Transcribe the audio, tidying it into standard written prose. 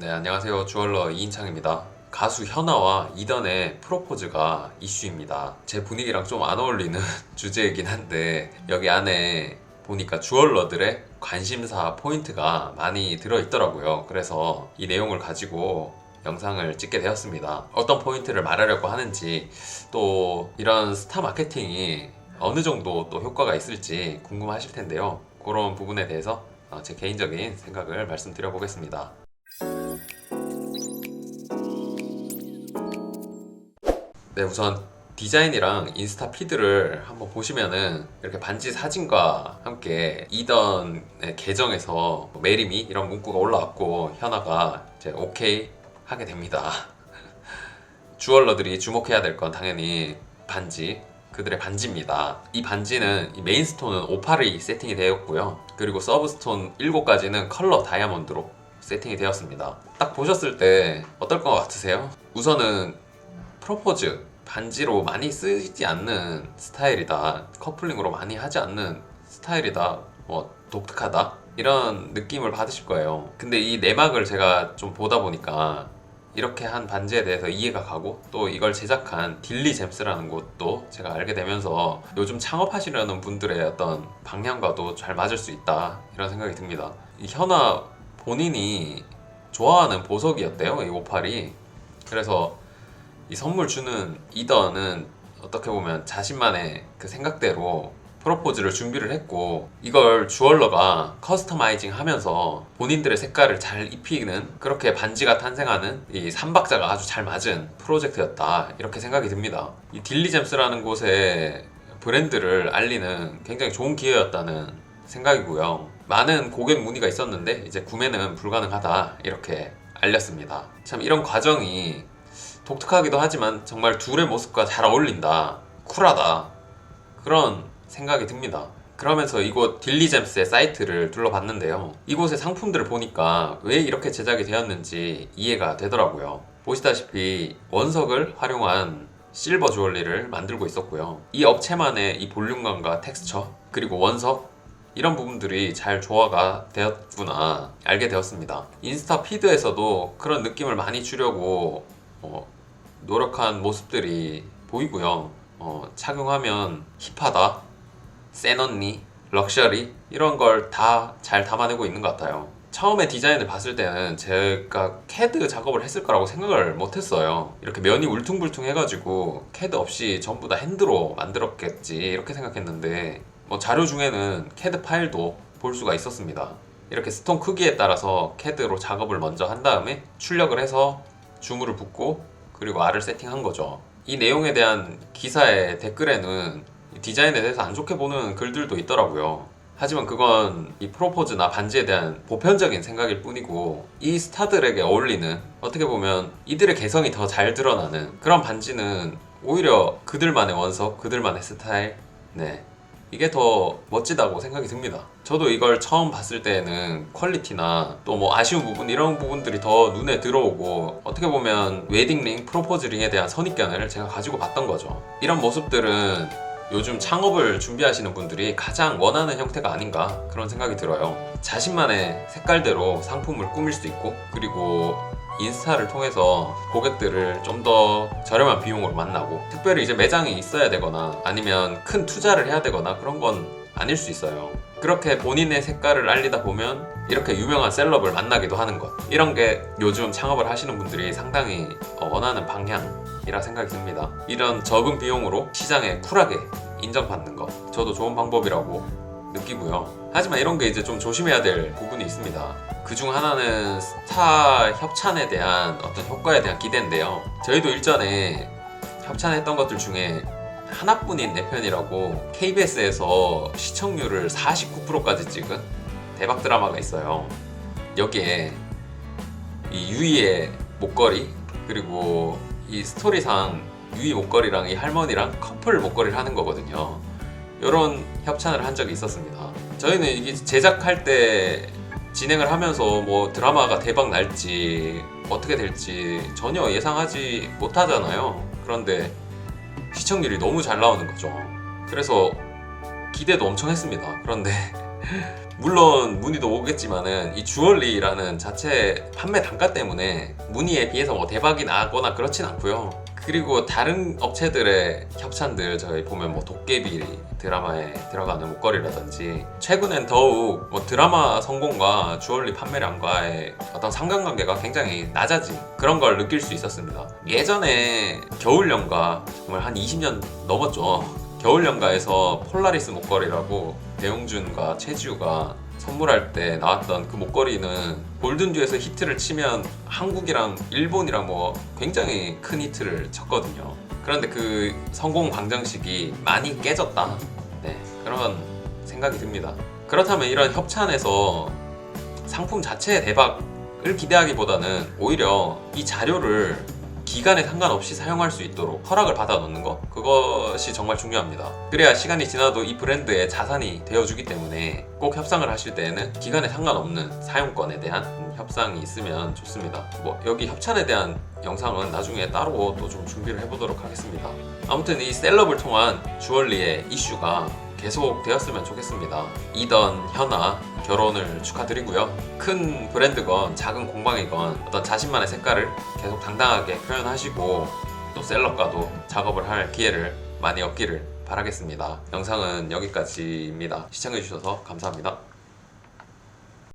네, 안녕하세요. 주얼러 이인창입니다. 가수 현아와 이던의 프로포즈가 이슈입니다. 제 분위기랑 좀 안 어울리는 주제이긴 한데 여기 안에 보니까 주얼러들의 관심사 포인트가 많이 들어있더라고요. 그래서 이 내용을 가지고 영상을 찍게 되었습니다. 어떤 포인트를 말하려고 하는지, 또 이런 스타 마케팅이 어느 정도 또 효과가 있을지 궁금하실 텐데요. 그런 부분에 대해서 제 개인적인 생각을 말씀드려 보겠습니다. 네, 우선 디자인이랑 인스타 피드를 한번 보시면은 이렇게 반지 사진과 함께 이던의 계정에서 메리미 이런 문구가 올라왔고 현아가 이제 오케이 하게 됩니다. 주얼러들이 주목해야 될 건 당연히 반지, 그들의 반지입니다. 이 반지는 이 메인 스톤은 오팔이 세팅이 되었고요. 그리고 서브 스톤 7가지는 컬러 다이아몬드로 세팅이 되었습니다. 딱 보셨을 때 어떨 것 같으세요? 우선은 프로포즈 반지로 많이 쓰지 않는 스타일이다, 커플링으로 많이 하지 않는 스타일이다, 독특하다, 이런 느낌을 받으실 거예요. 근데 이 내막을 제가 좀 보다 보니까 이렇게 한 반지에 대해서 이해가 가고, 또 이걸 제작한 딜리잼스라는 곳도 제가 알게 되면서 요즘 창업하시려는 분들의 어떤 방향과도 잘 맞을 수 있다, 이런 생각이 듭니다. 이 현아 본인이 좋아하는 보석이었대요, 이 오팔이. 그래서 이 선물 주는 이던은 어떻게 보면 자신만의 그 생각대로 프로포즈를 준비를 했고, 이걸 주얼러가 커스터마이징 하면서 본인들의 색깔을 잘 입히는, 그렇게 반지가 탄생하는 이 3박자가 아주 잘 맞은 프로젝트였다, 이렇게 생각이 듭니다. 이 딜리잼스라는 곳의 브랜드를 알리는 굉장히 좋은 기회였다는 생각이고요. 많은 고객 문의가 있었는데 이제 구매는 불가능하다, 이렇게 알렸습니다. 참 이런 과정이 독특하기도 하지만 정말 둘의 모습과 잘 어울린다, 쿨하다, 그런 생각이 듭니다. 그러면서 이곳 딜리잼스의 사이트를 둘러봤는데요. 이곳의 상품들을 보니까 왜 이렇게 제작이 되었는지 이해가 되더라고요. 보시다시피 원석을 활용한 실버 주얼리를 만들고 있었고요. 이 업체만의 이 볼륨감과 텍스처, 그리고 원석, 이런 부분들이 잘 조화가 되었구나 알게 되었습니다. 인스타 피드에서도 그런 느낌을 많이 주려고 노력한 모습들이 보이고요. 착용하면 힙하다, 센 언니, 럭셔리, 이런 걸 다 잘 담아내고 있는 것 같아요. 처음에 디자인을 봤을 때는 제가 캐드 작업을 했을 거라고 생각을 못했어요. 이렇게 면이 울퉁불퉁 해가지고 캐드 없이 전부 다 핸드로 만들었겠지, 이렇게 생각했는데 자료 중에는 캐드 파일도 볼 수가 있었습니다. 이렇게 스톤 크기에 따라서 캐드로 작업을 먼저 한 다음에 출력을 해서 주물을 붓고 그리고 알을 세팅한 거죠. 이 내용에 대한 기사의 댓글에는 디자인에 대해서 안 좋게 보는 글들도 있더라고요. 하지만 그건 이 프로포즈나 반지에 대한 보편적인 생각일 뿐이고, 이 스타들에게 어울리는, 어떻게 보면 이들의 개성이 더 잘 드러나는 그런 반지는 오히려 그들만의 원석, 그들만의 스타일, 이게 더 멋지다고 생각이 듭니다. 저도 이걸 처음 봤을 때는 퀄리티나 또 아쉬운 부분, 이런 부분들이 더 눈에 들어오고, 어떻게 보면 웨딩링, 프로포즈링에 대한 선입견을 제가 가지고 봤던 거죠. 이런 모습들은 요즘 창업을 준비하시는 분들이 가장 원하는 형태가 아닌가, 그런 생각이 들어요. 자신만의 색깔대로 상품을 꾸밀 수 있고, 그리고 인스타를 통해서 고객들을 좀 더 저렴한 비용으로 만나고, 특별히 이제 매장이 있어야 되거나 아니면 큰 투자를 해야 되거나 그런 건 아닐 수 있어요. 그렇게 본인의 색깔을 알리다 보면 이렇게 유명한 셀럽을 만나기도 하는 것, 이런 게 요즘 창업을 하시는 분들이 상당히 원하는 방향이라 생각이 듭니다. 이런 적은 비용으로 시장에 쿨하게 인정받는 것, 저도 좋은 방법이라고 느끼고요. 하지만 이런 게 이제 좀 조심해야 될 부분이 있습니다. 그 중 하나는 스타 협찬에 대한 어떤 효과에 대한 기대인데요. 저희도 일전에 협찬했던 것들 중에 하나뿐인 내 편이라고 KBS에서 시청률을 49%까지 찍은 대박 드라마가 있어요. 여기에 이 유이의 목걸이, 그리고 이 스토리상 유이 목걸이랑 이 할머니랑 커플 목걸이를 하는 거거든요. 이런 협찬을 한 적이 있었습니다. 저희는 이게 제작할 때, 진행을 하면서 드라마가 대박 날지 어떻게 될지 전혀 예상하지 못하잖아요. 그런데 시청률이 너무 잘 나오는 거죠. 그래서 기대도 엄청 했습니다. 그런데 물론 문의도 오겠지만은 이 주얼리라는 자체 판매 단가 때문에 문의에 비해서 뭐 대박이 나거나 그렇진 않고요. 그리고 다른 업체들의 협찬들 저희 보면 뭐 도깨비 드라마에 들어가는 목걸이라든지 최근엔 더욱 뭐 드라마 성공과 주얼리 판매량과의 어떤 상관관계가 굉장히 낮아진 그런 걸 느낄 수 있었습니다. 예전에 겨울연가 정말 한 20년 넘었죠. 겨울연가에서 폴라리스 목걸이라고 배용준과 최지우가 선물할 때 나왔던 그 목걸이는 골든듀에서 히트를 치면 한국이랑 일본이랑 뭐 굉장히 큰 히트를 쳤거든요. 그런데 그 성공 방정식이 많이 깨졌다. 네, 그런 생각이 듭니다. 그렇다면 이런 협찬에서 상품 자체의 대박을 기대하기보다는 오히려 이 자료를 기간에 상관없이 사용할 수 있도록 허락을 받아 놓는 거, 그것이 정말 중요합니다. 그래야 시간이 지나도 이 브랜드의 자산이 되어주기 때문에 꼭 협상을 하실 때에는 기간에 상관없는 사용권에 대한 협상이 있으면 좋습니다. 뭐 여기 협찬에 대한 영상은 나중에 따로 또 좀 준비를 해보도록 하겠습니다. 아무튼 이 셀럽을 통한 주얼리의 이슈가 계속 되었으면 좋겠습니다. 이던, 현아 결혼을 축하드리고요. 큰 브랜드건 작은 공방이건 어떤 자신만의 색깔을 계속 당당하게 표현하시고 또 셀럽과도 작업을 할 기회를 많이 얻기를 바라겠습니다. 영상은 여기까지입니다. 시청해주셔서 감사합니다.